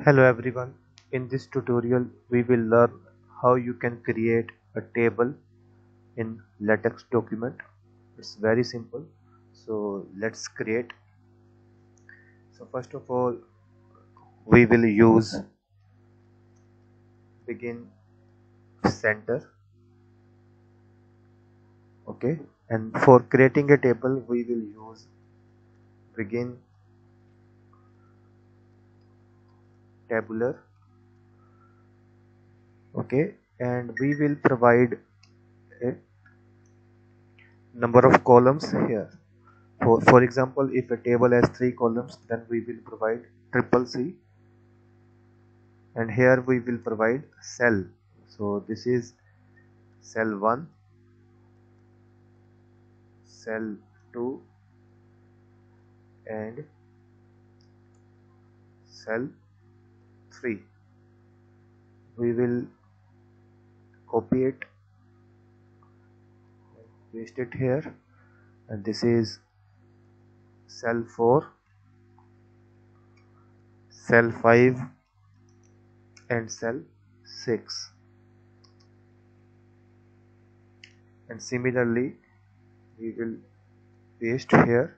Hello everyone. In this tutorial we will learn how you can create a table in LaTeX document. It's very simple. So let's create. So first of all we will use begin center. Okay, and for creating a table we will use begin tabular. Okay, and we will provide a number of columns here. For example, if a table has 3 columns, then we will provide triple C, and here we will provide cell. So this is cell 1, cell 2, and cell 3. We will copy it, paste it here, and this is cell 4, cell 5, and cell 6. And similarly we will paste here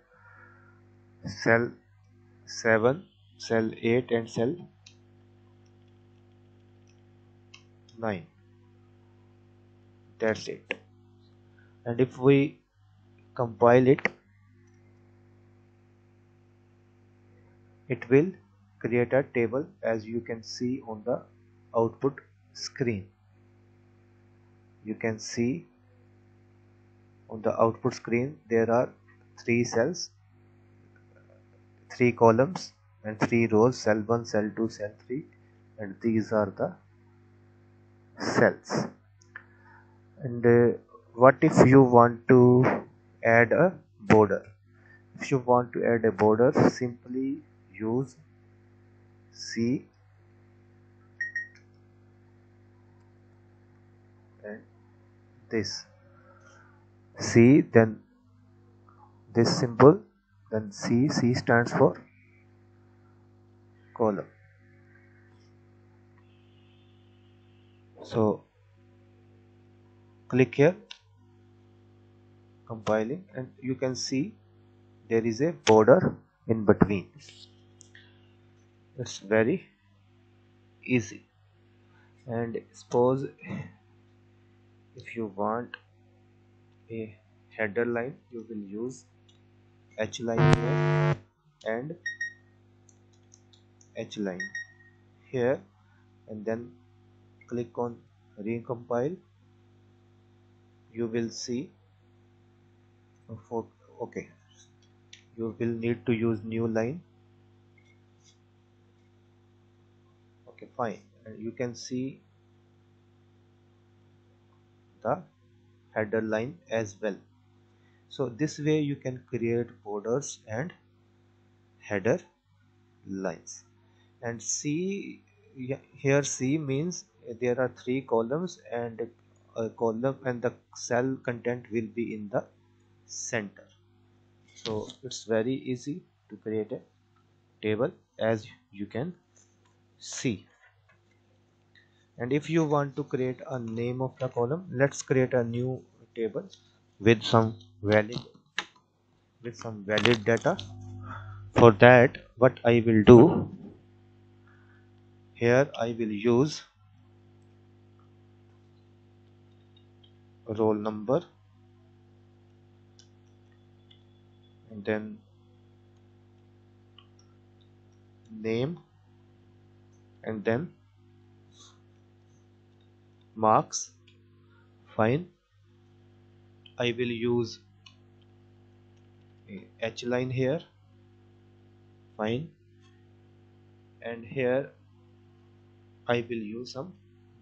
cell 7, cell 8, and cell 9. That's it. And if we compile it, it will create a table as you can see on the output screen. You can see on the output screen there are 3 cells, 3 columns, and 3 rows: cell 1, cell 2, cell 3, and these are the cells. And what if you want to add a border? If you want to add a border, simply use C and this C, then this symbol, then C stands for column. So click here, compiling, and you can see there is a border in between. It's very easy. And suppose if you want a header line, you will use H line here and H line here, and then click on recompile. You will see for okay, you will need to use new line. Okay, fine. And you can see the header line as well. So this way you can create borders and header lines. And C, here C means there are 3 columns, and a column and the cell content will be in the center. So it's very easy to create a table as you can see. And if you want to create a name of the column, let's create a new table with some valid data. For that, what I will do here, I will use roll number, and then name, and then marks. Fine. I will use a H line here. Fine. And here I will use some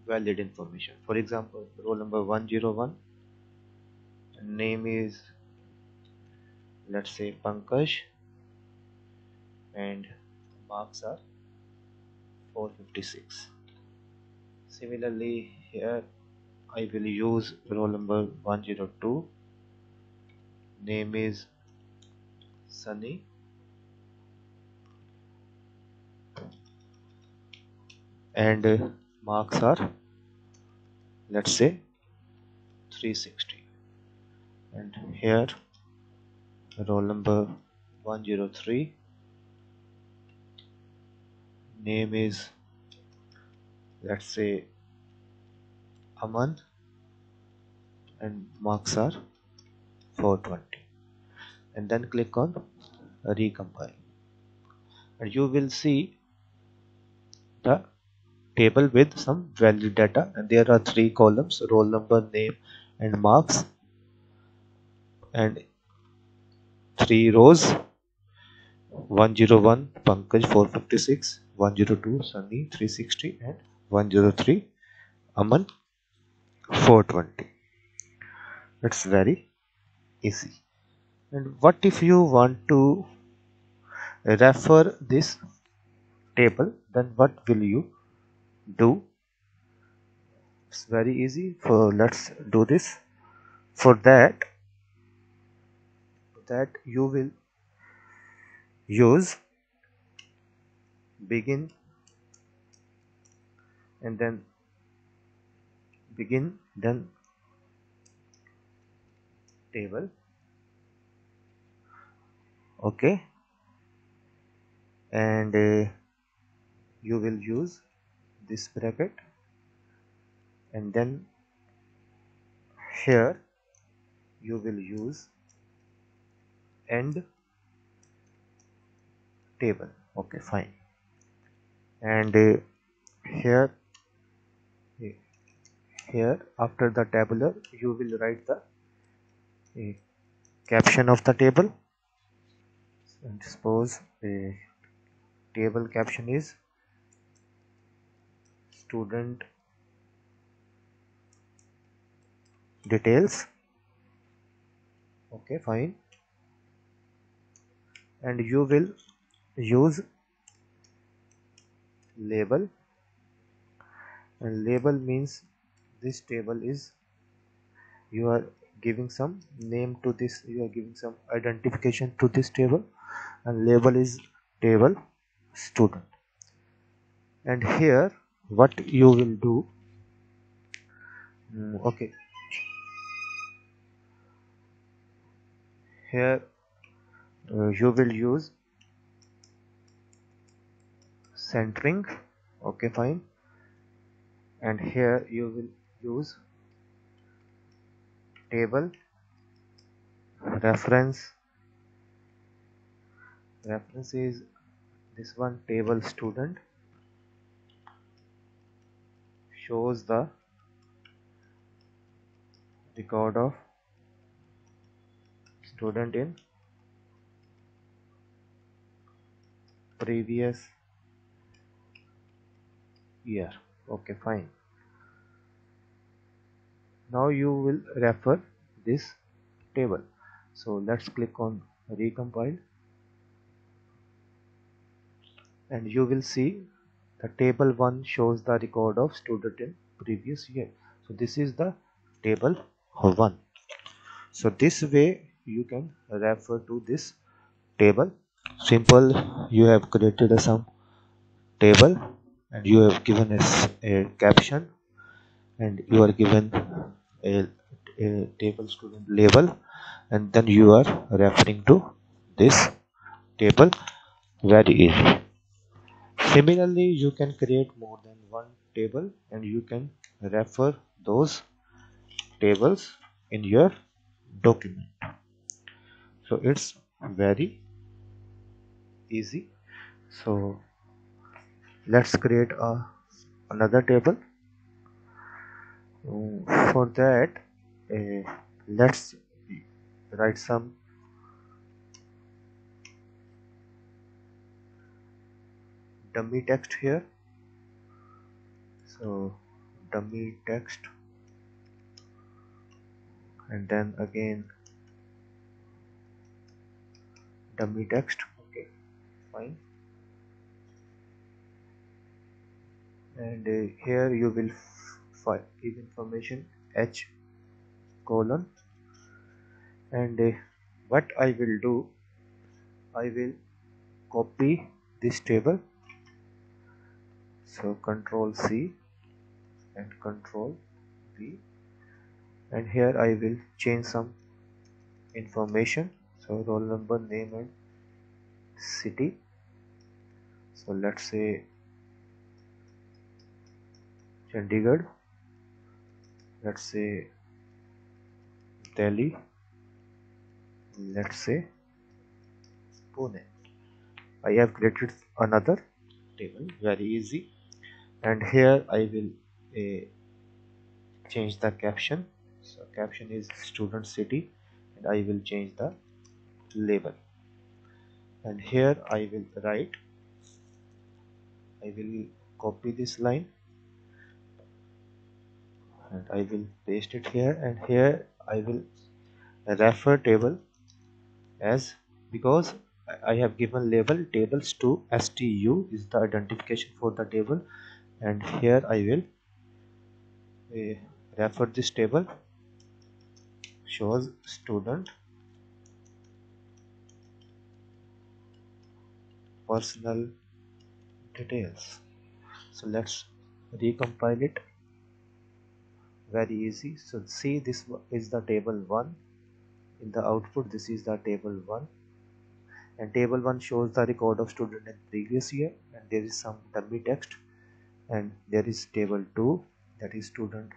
valid information. For example, roll number 101, name is, let's say, Pankaj, and marks are 456. Similarly, here I will use roll number 102, name is Sunny, and marks are, let's say, 360, and here roll number 103, name is, let's say, Aman, and marks are 420, and then click on recompile, and you will see the table with some valid data, and there are 3 columns: roll number, name, and marks, and 3 rows: 101 Pankaj 456, 102 Sunny 360, and 103 Aman 420. It's very easy. And what if you want to refer this table, then what will you do? It's very easy. Let's do this. For that you will use begin, and then begin, then table. Okay, and you will use this bracket, and then here you will use end table. Okay, fine. And here here after the tabular you will write the caption of the table, and suppose a table caption is student details. Okay, fine. And you will use label, and label means this table is, you are giving some name to this, you are giving some identification to this table, and label is table student. And here what you will do, okay, here you will use centering. Okay, fine. And here you will use table reference. Reference is this one, table student, shows the record of student in previous year. Okay, fine. Now you will refer this table. So let's click on recompile, and you will see the table 1 shows the record of student in previous year. So this is the table 1. So this way you can refer to this table. Simple, you have created some table, and you have given a caption, and you are given a table student label, and then you are referring to this table. Very easy. Similarly, you can create more than one table, and you can refer those tables in your document. So it's very easy. So let's create another table. For that, let's write some dummy text here. So dummy text, and then again dummy text. Okay, fine. And here you will give information h colon, and what I will do, I will copy this table. So Control C and Control V, and here I will change some information. So roll number, name and city. So let's say Chandigarh, let's say Delhi, let's say Pune. I have created another table, very easy, and here I will change the caption. So caption is student city, and I will change the label, and here I will write, I will copy this line and I will paste it here, and here I will refer table as, because I have given label tables to stu is the identification for the table, and here I will refer this table shows student personal details. So let's recompile it, very easy. So see, this is the table 1, in the output this is the table 1, and table 1 shows the record of student in previous year, and there is some dummy text, and there is table 2, that is student.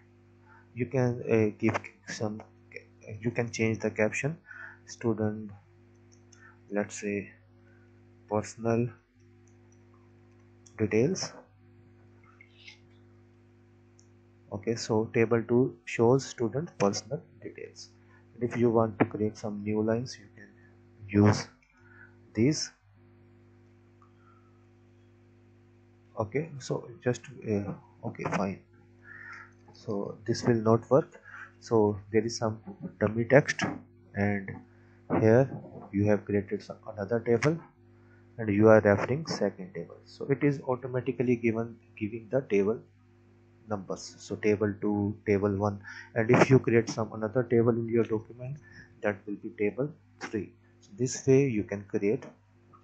You can give some, you can change the caption student, let's say personal details. Okay, so table 2 shows student personal details, and if you want to create some new lines you can use these. Okay, so just okay, fine. So this will not work. So there is some dummy text, and here you have created another table, and you are referring second table, so it is automatically giving the table numbers, so table 2, table 1, and if you create some another table in your document, that will be table 3. So this way you can create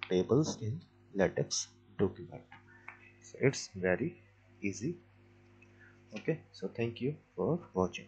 tables in LaTeX document. So it's very easy. Okay, so thank you for watching.